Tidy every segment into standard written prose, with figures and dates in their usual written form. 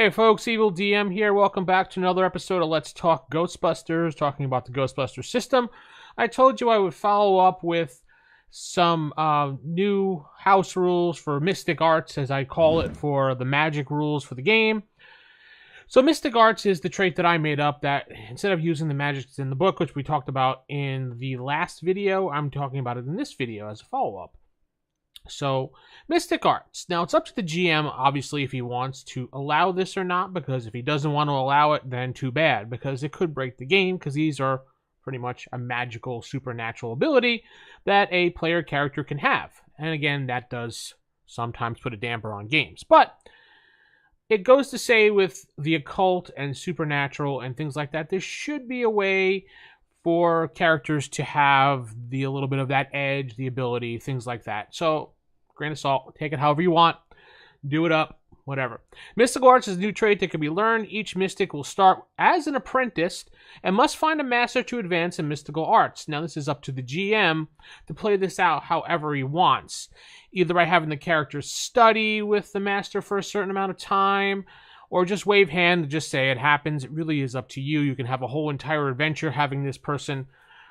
Hey folks, Evil DM here. Welcome back to another episode of Let's Talk Ghostbusters, talking about the Ghostbusters system. I told you I would follow up with some new house rules for Mystic Arts, as I call it, for the magic rules for the game. So Mystic Arts is the trait that I made up that instead of using the magic that's in the book, which we talked about in the last video, I'm talking about it in this video as a follow-up. So, Mystic Arts. Now, it's up to the GM, obviously, if he wants to allow this or not, because if he doesn't want to allow it, then too bad, because it could break the game, because these are pretty much a magical, supernatural ability that a player character can have. And again, that does sometimes put a damper on games. But it goes to say with the occult and supernatural and things like that, there should be a way for characters to have a little bit of that edge, the ability, things like that. So, grain of salt, take it however you want, do it up, whatever. Mystical Arts is a new trait that can be learned. Each mystic will start as an apprentice and must find a master to advance in mystical arts. Now, this is up to the GM to play this out however he wants, either by having the characters study with the master for a certain amount of time, or just wave hand and just say it happens. It really is up to you. You can have a whole entire adventure having this person,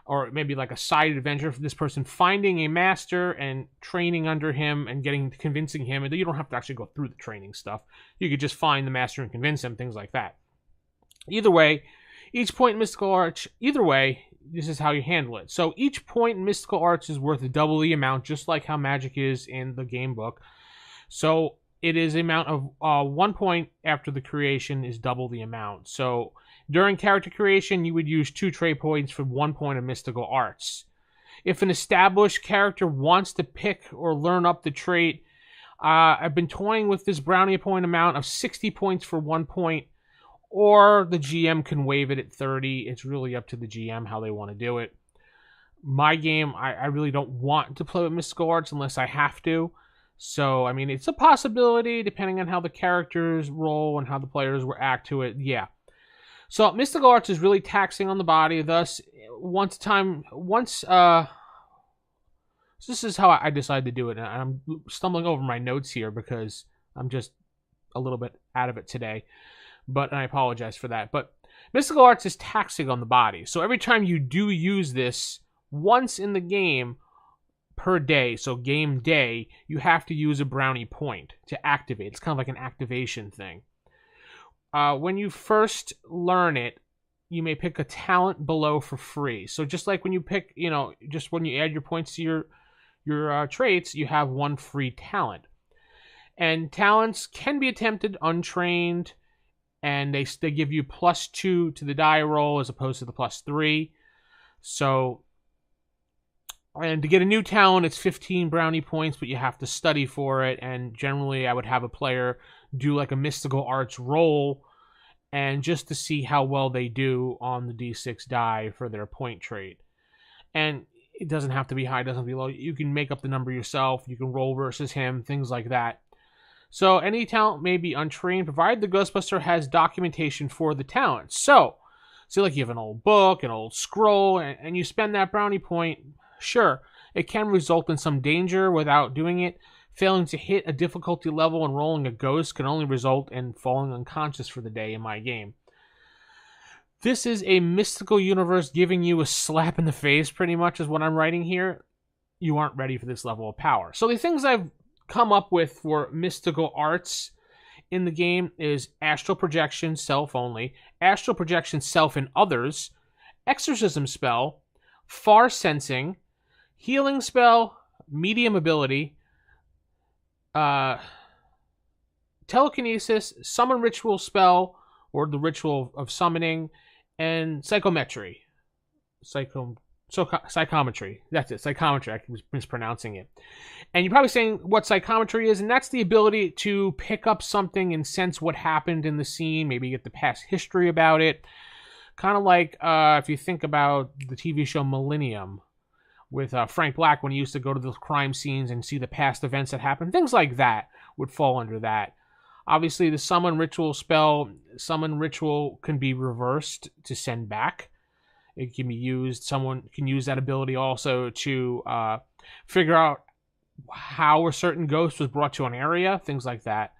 or maybe like a side adventure for this person finding a master and training under him and convincing him. And you don't have to actually go through the training stuff. You could just find the master and convince him, things like that. Either way, each point in Mystical Arts, this is how you handle it. So each point in Mystical Arts is worth double the amount, just like how magic is in the game book. So it is the amount of 1 point after the creation is double the amount. So during character creation, you would use 2 trait points for 1 point of mystical arts. If an established character wants to pick or learn up the trait, I've been toying with this brownie point amount of 60 points for 1 point, or the GM can waive it at 30. It's really up to the GM how they want to do it. My game, I really don't want to play with mystical arts unless I have to. So, I mean, it's a possibility depending on how the characters roll and how the players react to it. Yeah. So, Mystical Arts is really taxing on the body. Thus, this is how I decided to do it. And I'm stumbling over my notes here because I'm just a little bit out of it today. But I apologize for that. But Mystical Arts is taxing on the body. So, every time you do use this once in the game, per day, so game day, you have to use a brownie point to activate. It's kind of like an activation thing. When you first learn it, you may pick a talent below for free. So just like when you pick, just when you add your points to your traits, you have 1 free talent. And talents can be attempted untrained, and they give you +2 to the die roll as opposed to the +3. So, and to get a new talent, it's 15 brownie points, but you have to study for it. And generally, I would have a player do like a Mystical Arts roll, and just to see how well they do on the D6 die for their point trait. And it doesn't have to be high, it doesn't have to be low. You can make up the number yourself. You can roll versus him, things like that. So any talent may be untrained, provided the Ghostbuster has documentation for the talent. So, say like you have an old book, an old scroll, and you spend that brownie point. Sure, it can result in some danger without doing it. Failing to hit a difficulty level and rolling a ghost can only result in falling unconscious for the day in my game. This is a mystical universe giving you a slap in the face, pretty much, is what I'm writing here. You aren't ready for this level of power. So the things I've come up with for mystical arts in the game is astral projection, self only, astral projection, self and others, exorcism spell, far sensing, healing spell, medium ability, telekinesis, summon ritual spell, or the ritual of summoning, and psychometry. Psychometry. That's it, psychometry. I was mispronouncing it. And you're probably saying what psychometry is, and that's the ability to pick up something and sense what happened in the scene, maybe get the past history about it. Kind of like if you think about the TV show Millennium with Frank Black, when he used to go to the crime scenes and see the past events that happened. Things like that would fall under that. Obviously, the summon ritual spell, summon ritual can be reversed to send back. It can be used, someone can use that ability also to figure out how a certain ghost was brought to an area, things like that.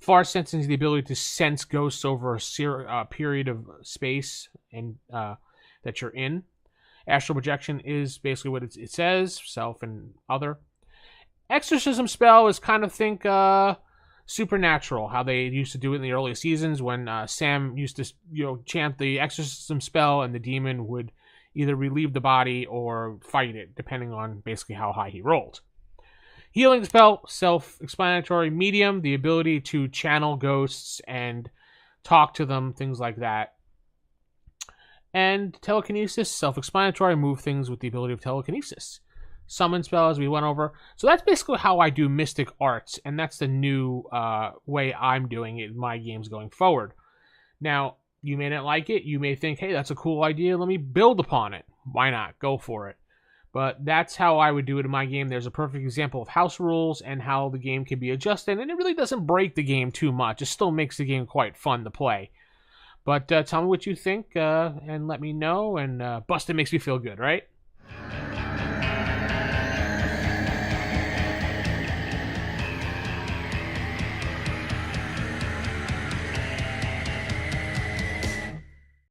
Far sensing is the ability to sense ghosts over a period of space and that you're in. Astral projection is basically what it says, self and other. Exorcism spell is kind of think supernatural, how they used to do it in the early seasons when Sam used to chant the exorcism spell and the demon would either relieve the body or fight it, depending on basically how high he rolled. Healing spell, self-explanatory. Medium, the ability to channel ghosts and talk to them, things like that. And telekinesis, self-explanatory, move things with the ability of telekinesis. Summon spell, as we went over. So that's basically how I do mystic arts, and that's the new way I'm doing it in my games going forward. Now, you may not like it. You may think, hey, that's a cool idea. Let me build upon it. Why not? Go for it. But that's how I would do it in my game. There's a perfect example of house rules and how the game can be adjusted, and it really doesn't break the game too much. It still makes the game quite fun to play. But tell me what you think, and let me know. And Busted makes me feel good, right?